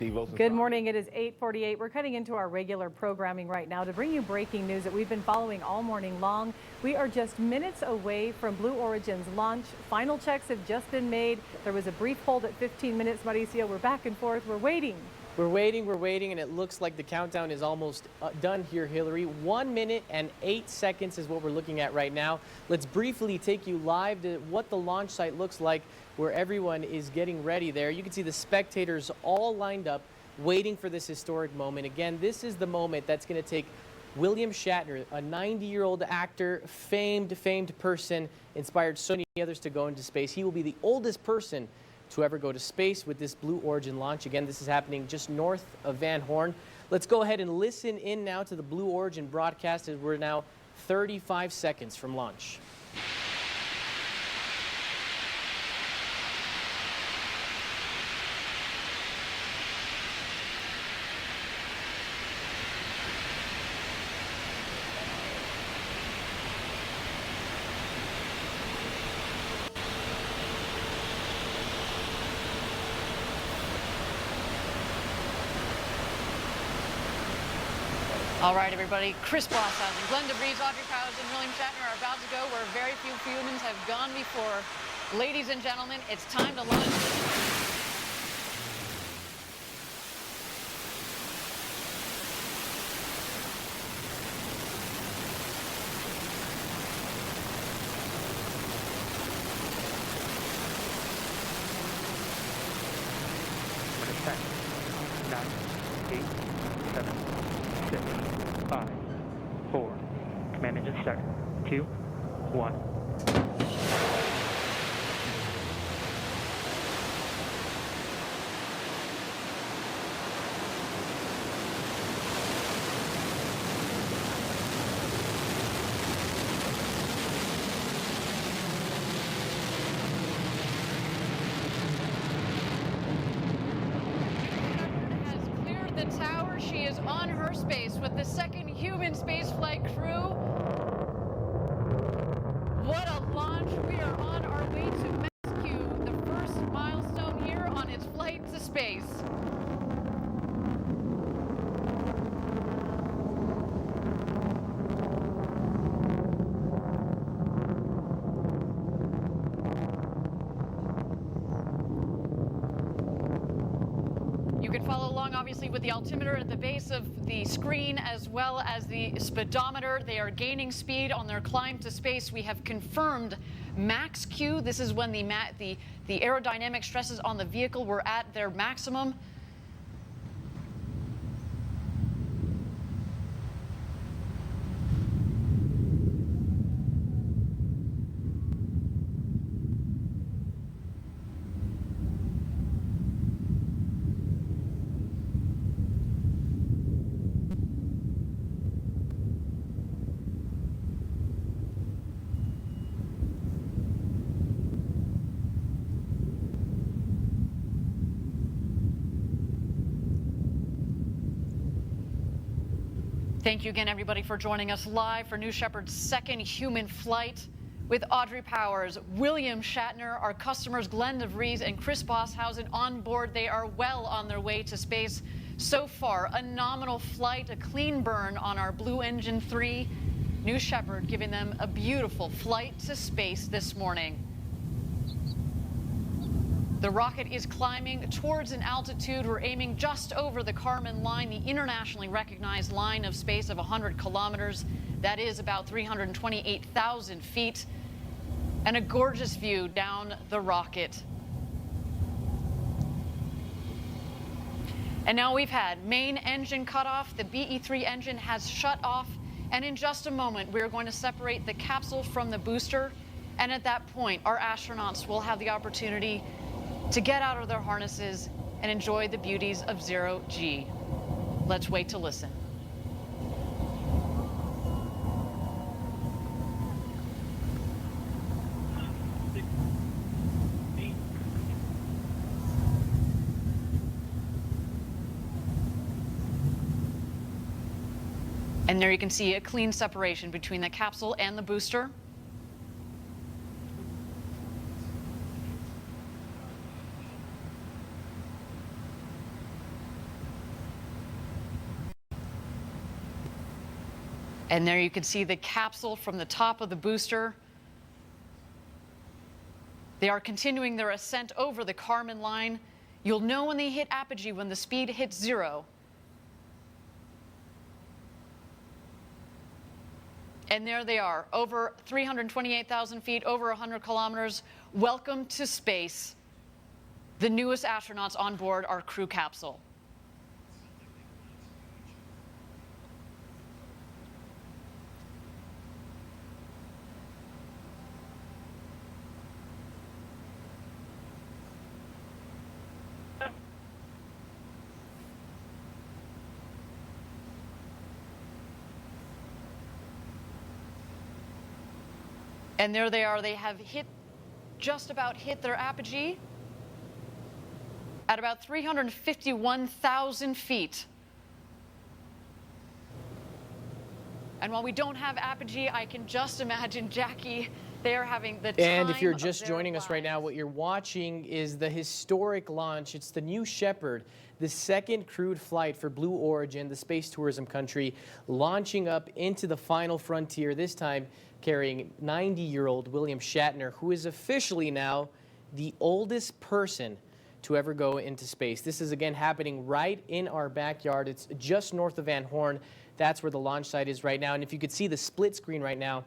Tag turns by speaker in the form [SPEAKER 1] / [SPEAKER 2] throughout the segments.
[SPEAKER 1] Good morning. It is 8:48. We're cutting into our regular programming right now to bring you breaking news that we've been following all morning long. We are just minutes away from Blue Origin's launch. Final checks have just been made. There was a brief hold at 15 minutes, Mauricio. We're back and forth. We're waiting.
[SPEAKER 2] We're waiting, and it looks like the countdown is almost done here, Hillary. 1 minute and 8 seconds is what we're looking at right now. Let's briefly take you live to what the launch site looks like, where everyone is getting ready there. You can see the spectators all lined up, waiting for this historic moment. Again, this is the moment that's going to take William Shatner, a 90-year-old actor, famed person, inspired so many others to go into space. He will be the oldest person to ever go to space with this Blue Origin launch. Again, this is happening just north of Van Horn. Let's go ahead and listen in now to the Blue Origin broadcast as we're now 35 seconds from launch.
[SPEAKER 3] All right, everybody. Chris Blosshausen, Glenn DeVries, Audrey Powers, and William Shatner are about to go where very few humans have gone before. Ladies and gentlemen, it's time to launch.
[SPEAKER 4] Command engine start. 2, 1.
[SPEAKER 3] Has cleared the tower. She is on her space with the second human spaceflight crew. What a launch. We are on our way to rescue the first milestone here on its flight to space. You can follow along, obviously, with the altimeter at the base of the screen as well as the speedometer. They are gaining speed on their climb to space. We have confirmed max Q. This is when the aerodynamic stresses on the vehicle were at their maximum. Thank you again, everybody, for joining us live for New Shepard's second human flight with Audrey Powers, William Shatner, our customers Glenn DeVries and Chris Blosshausen on board. They are well on their way to space. So far, a nominal flight, a clean burn on our Blue Engine 3. New Shepard giving them a beautiful flight to space this morning. The rocket is climbing towards an altitude. We're aiming just over the Kármán line, the internationally recognized line of space of 100 kilometers. That is about 328,000 feet. And a gorgeous view down the rocket. And now we've had main engine cut off. The BE-3 engine has shut off. And in just a moment, we're going to separate the capsule from the booster. And at that point, our astronauts will have the opportunity to get out of their harnesses and enjoy the beauties of zero G. Let's wait to listen. And there you can see a clean separation between the capsule and the booster. And there you can see the capsule from the top of the booster. They are continuing their ascent over the Kármán line. You'll know when they hit apogee, when the speed hits 0. And there they are, over 328,000 feet, over 100 kilometers. Welcome to space. The newest astronauts on board our crew capsule. And there they are. They have just about hit their apogee at about 351,000 feet. And while we don't have apogee, I can just imagine, Jackie, they are having the time.
[SPEAKER 2] And if you're just joining us right now, what you're watching is the historic launch. It's the New Shepard, the second crewed flight for Blue Origin, the space tourism country, launching up into the final frontier, this time carrying 90-year-old William Shatner, who is officially now the oldest person to ever go into space. This is again happening right in our backyard. It's just north of Van Horn. That's where the launch site is right now. And if you could see the split screen right now,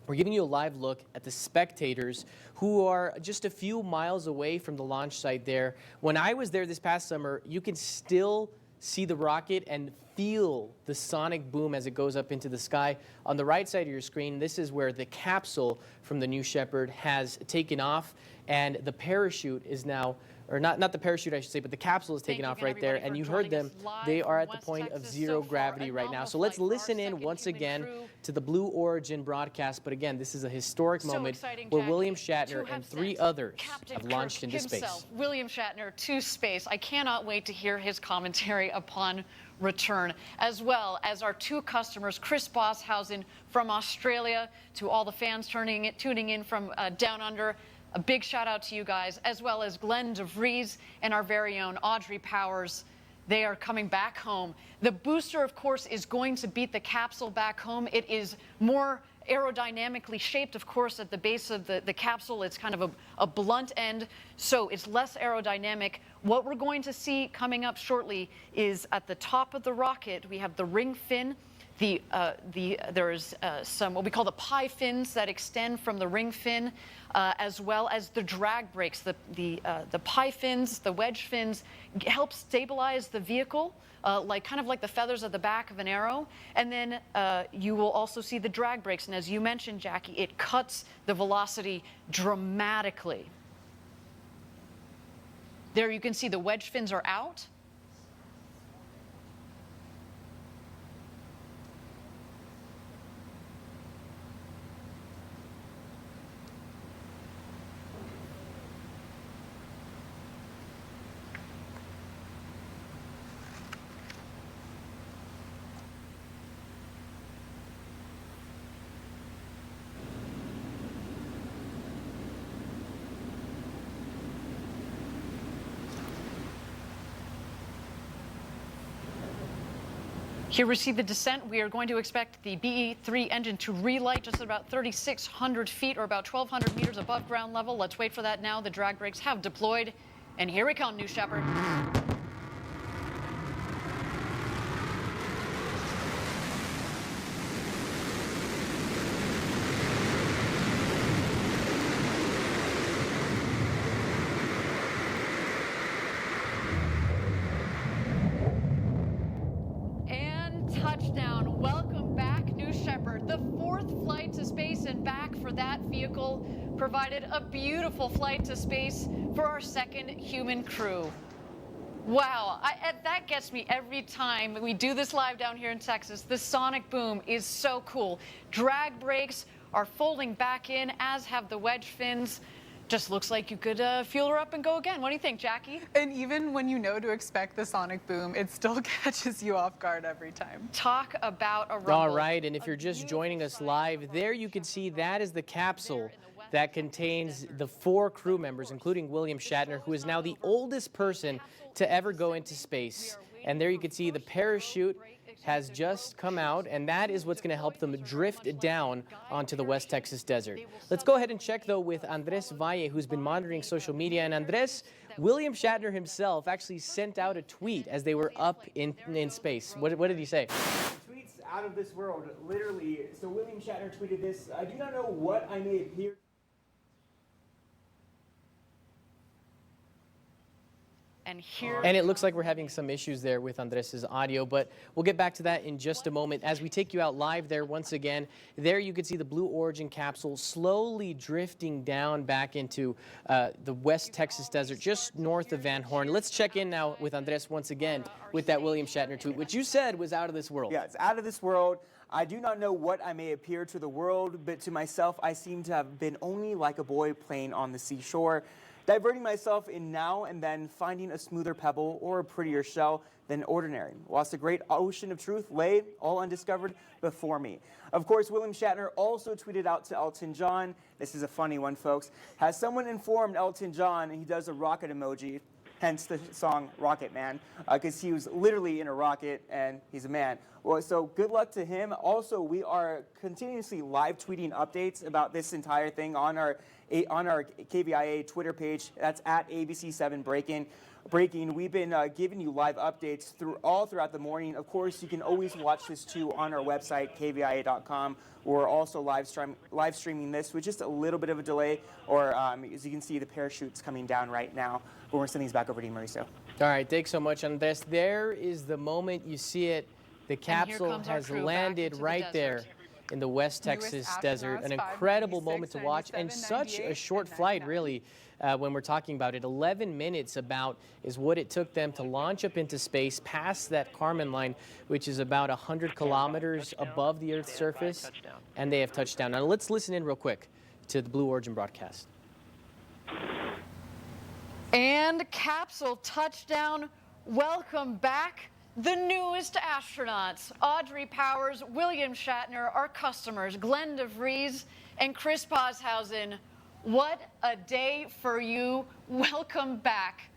[SPEAKER 2] we're giving you a live look at the spectators who are just a few miles away from the launch site there. When I was there this past summer, you can still see the rocket and feel the sonic boom as it goes up into the sky. On the right side of your screen, this is where the capsule from the New Shepard has taken off, and the parachute is now, or not the parachute I should say, but the capsule is taken off right there, and you heard them. They are at the point of zero gravity right now. So let's listen in once again to the Blue Origin broadcast. But again, this is a historic moment where William Shatner and 3 others have launched into space.
[SPEAKER 3] William Shatner to space. I cannot wait to hear his commentary upon return, as well as our 2 customers, Chris Bosshausen from Australia, to all the fans tuning in from down under. A big shout out to you guys, as well as Glenn DeVries and our very own Audrey Powers. They are coming back home. The booster, of course, is going to beat the capsule back home. It is more aerodynamically shaped, of course, at the base of the capsule. It's kind of a blunt end, so it's less aerodynamic. What we're going to see coming up shortly is at the top of the rocket, we have the ring fin. There's some what we call the pie fins that extend from the ring fin, as well as the drag brakes. The pie fins, the wedge fins, help stabilize the vehicle, kind of like the feathers at the back of an arrow. And then you will also see the drag brakes. And as you mentioned, Jackie, it cuts the velocity dramatically. There you can see the wedge fins are out. Here we see the descent. We are going to expect the BE-3 engine to relight just at about 3,600 feet or about 1,200 meters above ground level. Let's wait for that now. The drag brakes have deployed. And here we come, New Shepard. Touchdown. Welcome back, New Shepard. The 4th flight to space and back for that vehicle provided a beautiful flight to space for our 2nd human crew. Wow, that gets me every time we do this live down here in Texas. The sonic boom is so cool. Drag brakes are folding back in, as have the wedge fins. Just looks like you could fuel her up and go again. What do you think, Jackie?
[SPEAKER 5] And even when you know to expect the sonic boom, it still catches you off guard every time.
[SPEAKER 3] Talk about a rumble.
[SPEAKER 2] All right, and if you're just joining us live, there you can see that is the capsule that contains the 4 crew members, including William Shatner, who is now the oldest person to ever go into space. And there you can see the parachute has just come out, and that is what's going to help them drift down onto the West Texas desert. Let's go ahead and check, though, with Andres Valle, who's been monitoring social media. And Andres, William Shatner himself actually sent out a tweet as they were up in space. What did he say?
[SPEAKER 6] Tweets out of this world, literally. So William Shatner tweeted this: "I do not know what I may appear."
[SPEAKER 2] And it looks like we're having some issues there with Andres' audio, but we'll get back to that in just a moment. As we take you out live there once again, there you can see the Blue Origin capsule slowly drifting down back into the West Texas desert, just north of Van Horn. Let's check in now with Andres once again with that William Shatner tweet, which you said was out of this world.
[SPEAKER 6] Yeah, it's out of this world. "I do not know what I may appear to the world, but to myself I seem to have been only like a boy playing on the seashore, diverting myself in now and then, finding a smoother pebble or a prettier shell than ordinary, whilst a great ocean of truth lay all undiscovered before me." Of course, William Shatner also tweeted out to Elton John. This is a funny one, folks. "Has someone informed Elton John?" And he does a rocket emoji, hence the song Rocket Man, because he was literally in a rocket and he's a man. Well, so good luck to him. Also, we are continuously live tweeting updates about this entire thing on our KVIA Twitter page. That's at ABC7 Breaking. We've been giving you live updates throughout the morning. Of course, you can always watch this too on our website, KVIA.com. We're also live streaming this with just a little bit of a delay, or as you can see, the parachute's coming down right now. But we're sending these back over to you, Mauricio.
[SPEAKER 2] All right, thanks so much, Andres. There is the moment you see it. The capsule has landed right there in the West Texas desert. An incredible moment to watch, and such a short flight, really, when we're talking about it. 11 minutes about is what it took them to launch up into space past that Kármán line, which is about 100 kilometers above the Earth's surface, and they have touched down. Now let's listen in real quick to the Blue Origin broadcast.
[SPEAKER 3] And capsule touchdown. Welcome back. The newest astronauts, Audrey Powers, William Shatner, our customers, Glenn DeVries, and Chris Boshausen. What a day for you. Welcome back.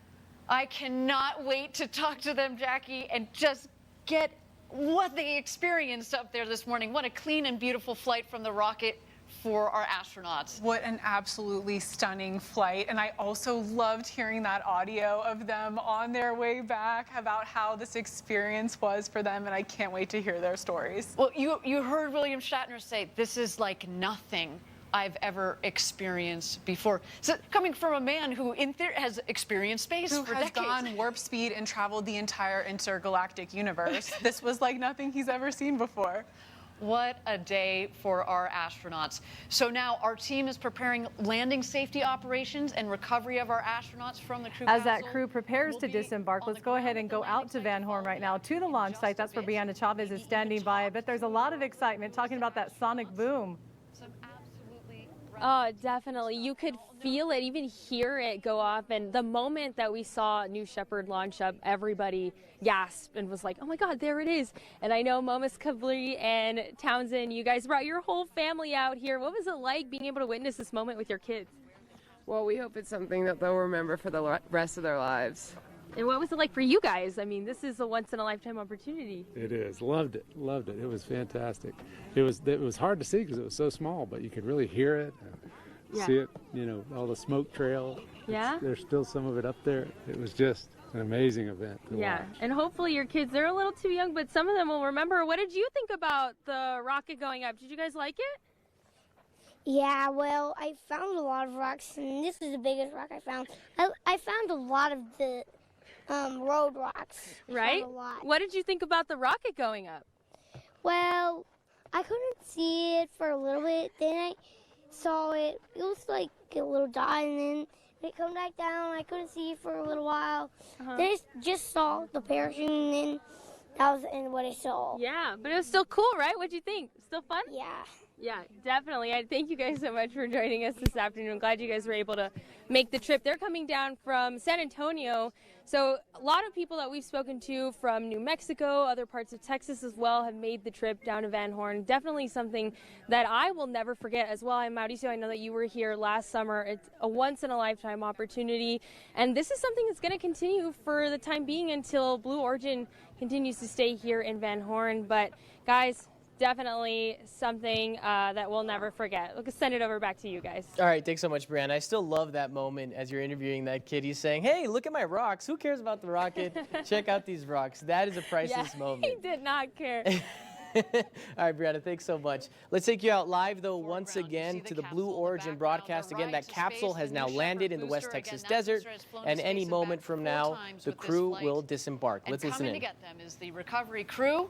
[SPEAKER 3] I cannot wait to talk to them, Jackie, and just get what they experienced up there this morning. What a clean and beautiful flight from the rocket for our astronauts.
[SPEAKER 5] What an absolutely stunning flight. And I also loved hearing that audio of them on their way back about how this experience was for them, and I can't wait to hear their stories.
[SPEAKER 3] Well, you heard William Shatner say, "This is like nothing I've ever experienced before." So coming from a man who in theory has experienced space for decades.
[SPEAKER 5] Who has gone warp speed and traveled the entire intergalactic universe. This was like nothing he's ever seen before.
[SPEAKER 3] What a day for our astronauts. So now our team is preparing landing safety operations and recovery of our astronauts from the crew
[SPEAKER 1] As that
[SPEAKER 3] capsule.
[SPEAKER 1] crew prepares to disembark, let's go ahead and go out to Van Horn right now to the launch site. That's where Brianna Chavez is standing by. I bet there's a lot of excitement talking about that sonic boom.
[SPEAKER 7] Oh, definitely. You could feel it, even hear it go off. And the moment that we saw New Shepard launch up, everybody gasped and was like, "Oh my God, there it is." And I know Momus Kabli and Townsend, you guys brought your whole family out here. What was it like being able to witness this moment with your kids?
[SPEAKER 8] Well, we hope it's something that they'll remember for the rest of their lives.
[SPEAKER 7] And what was it like for you guys? I mean, this is a once-in-a-lifetime opportunity.
[SPEAKER 9] It is. Loved it. Loved it. It was fantastic. It was hard to see because it was so small, but you could really hear it, see it, you know, all the smoke trail.
[SPEAKER 7] Yeah?
[SPEAKER 9] There's still some of it up there. It was just an amazing event to
[SPEAKER 7] Yeah,
[SPEAKER 9] watch.
[SPEAKER 7] and hopefully your kids, they're a little too young, but some of them will remember. What did you think about the rocket going up? Did you guys like it?
[SPEAKER 10] Yeah, well, I found a lot of rocks, and this is the biggest rock I found. I found a lot of the road rocks.
[SPEAKER 7] Right?
[SPEAKER 10] A lot.
[SPEAKER 7] What did you think about the rocket going up?
[SPEAKER 10] Well, I couldn't see it for a little bit. Then I saw it. It was like a little dot, and then it come back down. I couldn't see it for a little while. Then I just saw the parachute, and then that was what I saw.
[SPEAKER 7] Yeah, but it was still cool, right? What'd you think? Still fun?
[SPEAKER 10] Yeah.
[SPEAKER 7] Yeah, definitely. Thank you guys so much for joining us this afternoon. I'm glad you guys were able to make the trip. They're coming down from San Antonio. So a lot of people that we've spoken to from New Mexico, other parts of Texas as well, have made the trip down to Van Horn. Definitely something that I will never forget as well. And Mauricio, I know that you were here last summer. It's a once-in-a-lifetime opportunity. And this is something that's going to continue for the time being until Blue Origin continues to stay here in Van Horn. But guys, definitely something that we'll never forget. Let's send it over back to you guys.
[SPEAKER 2] All right, thanks so much, Brianna. I still love that moment as you're interviewing that kid. He's saying, hey, look at my rocks. Who cares about the rocket? Check out these rocks. That is a priceless moment.
[SPEAKER 7] He did not care.
[SPEAKER 2] All right, Brianna, thanks so much. Let's take you out live, though, once again to the Blue Origin broadcast. Again, that capsule has now landed in the West Texas desert, and any moment from now, the crew will disembark. Let's listen in.
[SPEAKER 3] Coming to get them is the recovery crew.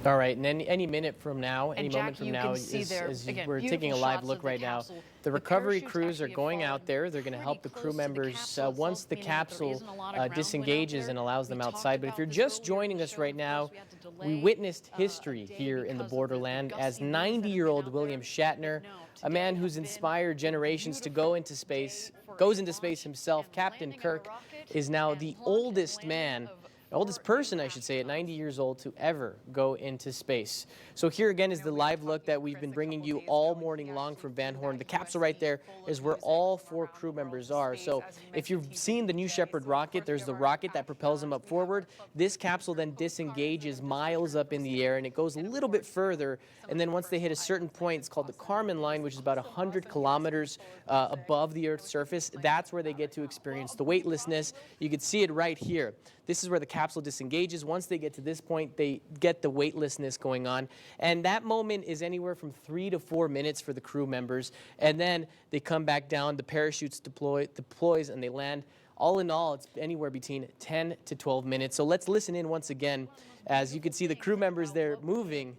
[SPEAKER 2] All right, and any minute from now, any
[SPEAKER 3] Jack,
[SPEAKER 2] moment from
[SPEAKER 3] you
[SPEAKER 2] now,
[SPEAKER 3] can see there, again,
[SPEAKER 2] we're taking a
[SPEAKER 3] beautiful
[SPEAKER 2] live
[SPEAKER 3] shots
[SPEAKER 2] look
[SPEAKER 3] of the
[SPEAKER 2] right now.
[SPEAKER 3] capsule.
[SPEAKER 2] The
[SPEAKER 3] The
[SPEAKER 2] recovery
[SPEAKER 3] parachutes
[SPEAKER 2] crews are
[SPEAKER 3] actually
[SPEAKER 2] going
[SPEAKER 3] have
[SPEAKER 2] out there. They're going to
[SPEAKER 3] fallen
[SPEAKER 2] help the
[SPEAKER 3] pretty
[SPEAKER 2] crew
[SPEAKER 3] close to the
[SPEAKER 2] members
[SPEAKER 3] capsule
[SPEAKER 2] once the
[SPEAKER 3] itself, meaning that there
[SPEAKER 2] capsule
[SPEAKER 3] isn't a lot of ground
[SPEAKER 2] disengages
[SPEAKER 3] went out
[SPEAKER 2] and
[SPEAKER 3] there.
[SPEAKER 2] allows them
[SPEAKER 3] We talked
[SPEAKER 2] outside. But if
[SPEAKER 3] about
[SPEAKER 2] you're
[SPEAKER 3] this
[SPEAKER 2] just
[SPEAKER 3] earlier in
[SPEAKER 2] joining
[SPEAKER 3] the
[SPEAKER 2] us
[SPEAKER 3] show.
[SPEAKER 2] right
[SPEAKER 3] Of
[SPEAKER 2] now,
[SPEAKER 3] course, we had to
[SPEAKER 2] we
[SPEAKER 3] delay,
[SPEAKER 2] witnessed
[SPEAKER 3] a
[SPEAKER 2] history
[SPEAKER 3] day
[SPEAKER 2] here in the
[SPEAKER 3] because of
[SPEAKER 2] borderland
[SPEAKER 3] the
[SPEAKER 2] as
[SPEAKER 3] gusty winds that have been
[SPEAKER 2] 90-year-old
[SPEAKER 3] out
[SPEAKER 2] William
[SPEAKER 3] there.
[SPEAKER 2] Shatner, a man who's inspired generations to go into space, goes into space himself. Captain Kirk is now the oldest man, oldest person, I should say, at 90 years old to ever go into space. So here again is the live look that we've been bringing you all morning long from Van Horn. The capsule right there is where all 4 crew members are. So if you've seen the New Shepard rocket, there's the rocket that propels them up forward. This capsule then disengages miles up in the air, and it goes a little bit further. And then once they hit a certain point, it's called the Kármán line, which is about 100 kilometers above the Earth's surface. That's where they get to experience the weightlessness. You can see it right here. This is where the capsule disengages. Once they get to this point, they get the weightlessness going on. And that moment is anywhere from 3 to 4 minutes for the crew members. And then they come back down, the parachutes deploys, and they land. All in all, it's anywhere between 10 to 12 minutes. So let's listen in once again. As you can see the crew members there moving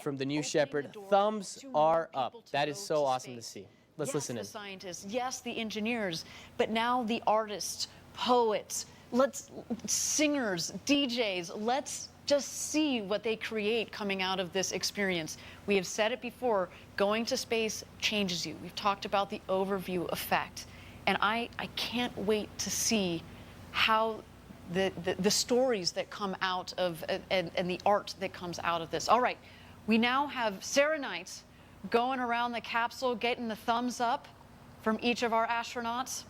[SPEAKER 2] from the New Shepard. Thumbs are up. That is so awesome to see. Let's listen in.
[SPEAKER 3] Yes, the scientists, yes, the engineers, but now the artists, poets, singers, DJs, let's just see what they create coming out of this experience. We have said it before, going to space changes you. We've talked about the overview effect. And I can't wait to see how the stories that come out of, and the art that comes out of this. All right, we now have Sarah Knight going around the capsule, getting the thumbs up from each of our astronauts.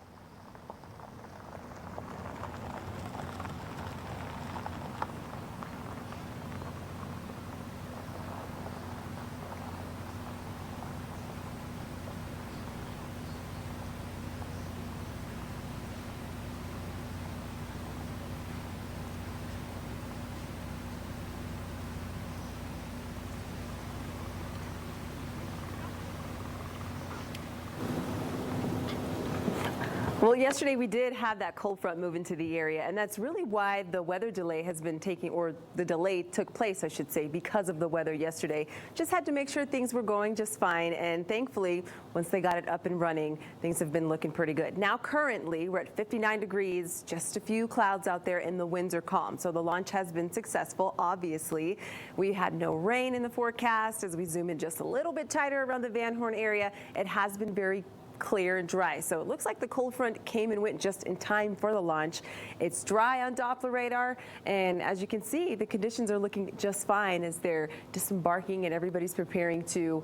[SPEAKER 11] Well, yesterday we did have that cold front move into the area, and that's really why the weather delay has been taking, or the delay took place, I should say, because of the weather yesterday. Just had to make sure things were going just fine, and thankfully, once they got it up and running, things have been looking pretty good. Now, currently, we're at 59 degrees, just a few clouds out there, and the winds are calm. So the launch has been successful, obviously. We had no rain in the forecast. As we zoom in just a little bit tighter around the Van Horn area, it has been very clear and dry. So it looks like the cold front came and went just in time for the launch. It's dry on Doppler radar, and as you can see, the conditions are looking just fine as they're disembarking and everybody's preparing to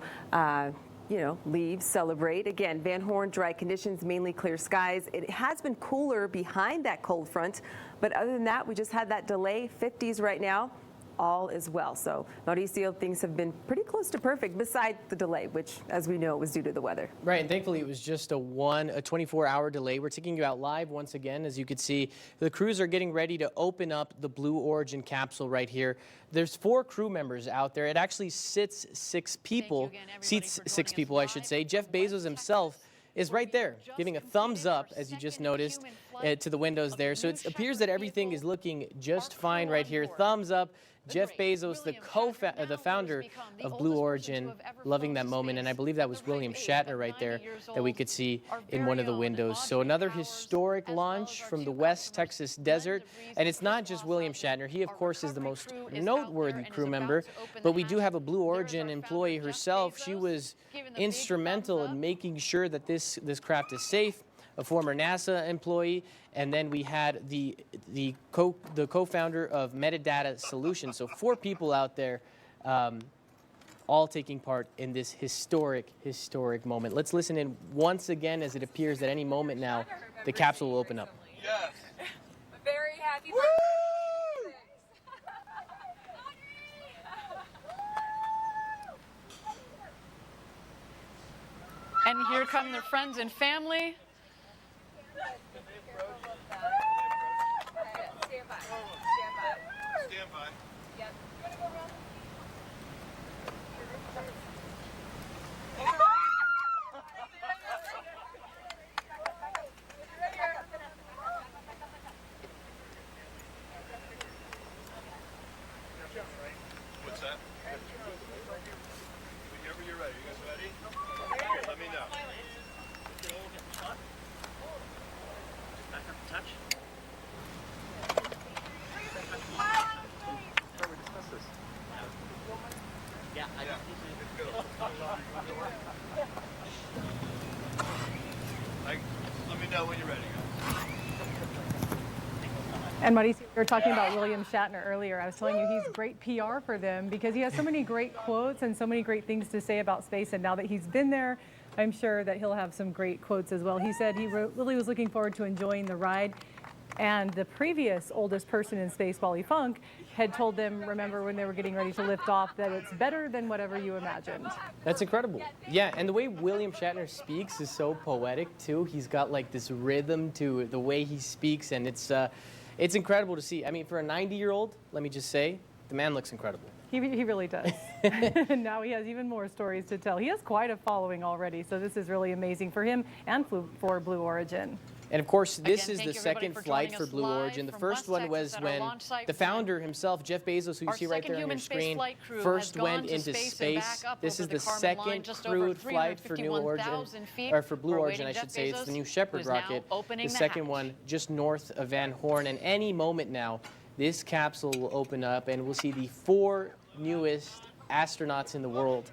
[SPEAKER 11] leave, celebrate. Again, Van Horn, dry conditions, mainly clear skies. It has been cooler behind that cold front, but other than that, we just had that delay, 50s right now. all is well. So Mauricio, things have been pretty close to perfect, besides the delay, which, as we know, was due to the weather.
[SPEAKER 2] Right, and thankfully it was just a 24-hour delay. We're taking you out live once again. As you can see, the crews are getting ready to open up the Blue Origin capsule right here. There's 4 crew members out there. It actually seats 6 people, I should say. Jeff Bezos himself is right there, giving a thumbs up, as you just noticed, to the windows there. So it appears that everything is looking just fine right here. Thumbs up. Jeff Bezos, the founder of Blue Origin, loving that moment. And I believe that was William Shatner right there that we could see in one of the windows. So another historic launch from the West Texas desert. And it's not just William Shatner. He, of course, is the most noteworthy crew member. But we do have a Blue Origin employee herself. She was instrumental in making sure that this craft is safe. A former NASA employee, and then we had the co-founder of Metadata Solutions. So 4 people out there, all taking part in this historic moment. Let's listen in once again, as it appears that any moment now the capsule will open up.
[SPEAKER 12] Yes.
[SPEAKER 13] Very happy.
[SPEAKER 3] And here come their friends and family.
[SPEAKER 12] What's that? Whenever you're ready. You guys ready? Let me know. Back up a touch. Yeah, let me know when you're ready, guys.
[SPEAKER 1] And Mauricio, you were talking about William Shatner earlier. I was telling you he's great PR for them because he has so many great quotes and so many great things to say about space. And now that he's been there, I'm sure that he'll have some great quotes as well. He said he really was looking forward to enjoying the ride. And the previous oldest person in space, Wally Funk, had told them, remember when they were getting ready to lift off, that it's better than whatever you imagined.
[SPEAKER 2] That's incredible. Yeah, and the way William Shatner speaks is so poetic too. He's got like this rhythm to the way he speaks, and it's incredible to see. I mean, for a 90-year-old, let me just say, the man looks incredible.
[SPEAKER 1] He really does. And now he has even more stories to tell. He has quite a following already, so this is really amazing for him and for Blue Origin.
[SPEAKER 2] And of course, this is the second flight for Blue Origin. The first one was when the founder himself, Jeff Bezos, who you see right there on your screen, first went into space. This is the second crewed flight for Blue Origin, I should say. It's the New Shepard rocket. The second one just north of Van Horn. And any moment now, this capsule will open up and we'll see the 4 newest astronauts in the world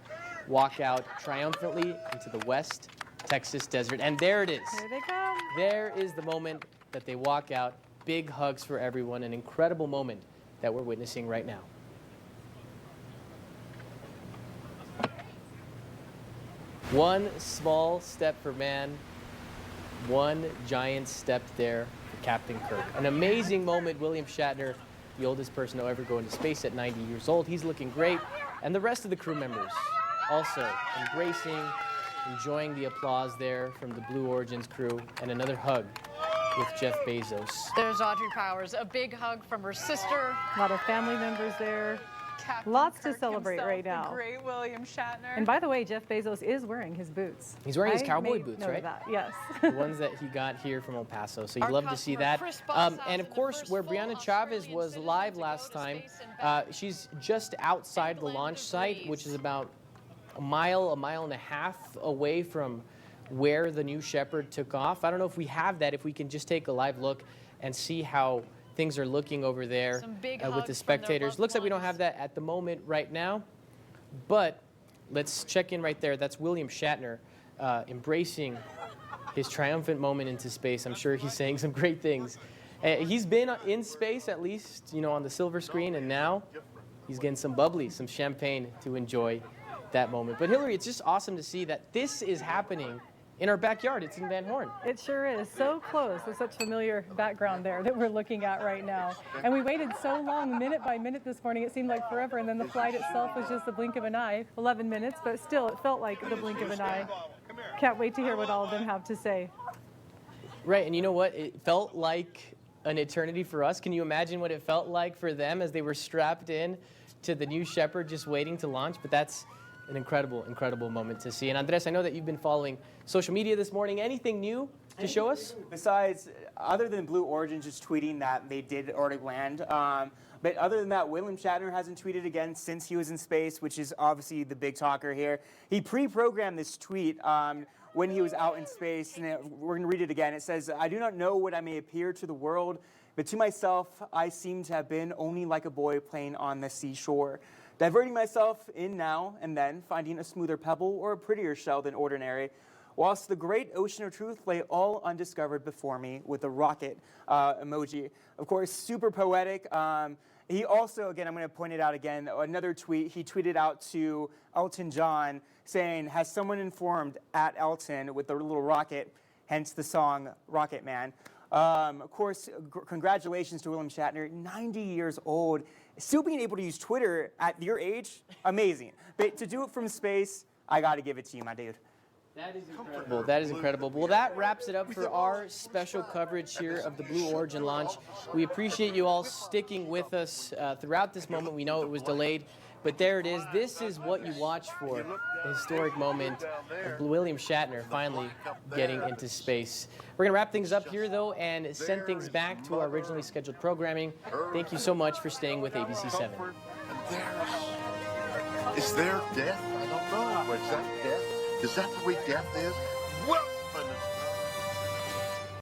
[SPEAKER 2] walk out triumphantly into the West Texas desert. And there it is.
[SPEAKER 1] Here they come.
[SPEAKER 2] There is the moment that they walk out. Big hugs for everyone. An incredible moment that we're witnessing right now. One small step for man, one giant step there for Captain Kirk. An amazing moment. William Shatner, the oldest person to ever go into space at 90 years old. He's looking great. And the rest of the crew members also embracing, enjoying the applause there from the Blue Origin's crew, and another hug with Jeff Bezos.
[SPEAKER 3] There's Audrey Powers, a big hug from her sister.
[SPEAKER 1] A lot of family members there.
[SPEAKER 5] Captain
[SPEAKER 1] Lots
[SPEAKER 5] Kirk
[SPEAKER 1] to celebrate
[SPEAKER 5] himself,
[SPEAKER 1] right now.
[SPEAKER 5] The great William Shatner.
[SPEAKER 1] And by the way, Jeff Bezos is wearing his boots.
[SPEAKER 2] He's wearing his cowboy boots, right?
[SPEAKER 1] That. Yes.
[SPEAKER 2] The ones that he got here from El Paso. So you'd love to see that. And of course, where Brianna Chavez was live last time, she's just outside the launch site, which is about a mile and a half away from where the New Shepard took off. I don't know if we have that, if we can just take a live look and see how things are looking over there with the spectators. Looks like we don't have that at the moment right now, but let's check in right there. That's William Shatner embracing his triumphant moment into space. I'm sure he's saying some great things. He's been in space, at least, you know, on the silver screen, and now he's getting some bubbly, some champagne to enjoy that moment. But Hillary, it's just awesome to see that this is happening in our backyard. It's in Van Horn.
[SPEAKER 1] It sure is. So close. With such familiar background there that we're looking at right now. And we waited so long, minute by minute this morning. It seemed like forever. And then the flight itself was just the blink of an eye. 11 minutes, but still it felt like the blink of an eye. Can't wait to hear what all of them have to say.
[SPEAKER 2] Right, and you know what? It felt like an eternity for us. Can you imagine what it felt like for them as they were strapped in to the New Shepard just waiting to launch? But that's an incredible, incredible moment to see. And Andres, I know that you've been following social media this morning. Anything new to show us?
[SPEAKER 6] Besides, other than Blue Origin just tweeting that they did already land, but other than that, William Shatner hasn't tweeted again since he was in space, which is obviously the big talker here. He pre-programmed this tweet when he was out in space, and we're going to read it again. It says, "I do not know what I may appear to the world, but to myself, I seem to have been only like a boy playing on the seashore. Diverting myself in now and then, finding a smoother pebble or a prettier shell than ordinary, whilst the great ocean of truth lay all undiscovered before me," with a rocket emoji. Of course, super poetic. He also, again, I'm going to point it out again, another tweet, he tweeted out to Elton John saying, "Has someone informed at Elton," with the little rocket, hence the song Rocket Man. Of course, congratulations to William Shatner, 90 years old. Still being able to use Twitter at your age, amazing. But to do it from space, I got to give it to you, my dude.
[SPEAKER 2] That is incredible. That is incredible. Well, that wraps it up for our special coverage here of the Blue Origin launch. We appreciate you all sticking with us throughout this moment. We know it was delayed, but there it is. This is what you watch for, the historic moment of William Shatner finally getting into space. We're going to wrap things up here, though, and send things back to our originally scheduled programming. Thank you so much for staying with ABC7.
[SPEAKER 14] Is there death? I don't know. Is that death? Is that the way death is? Well,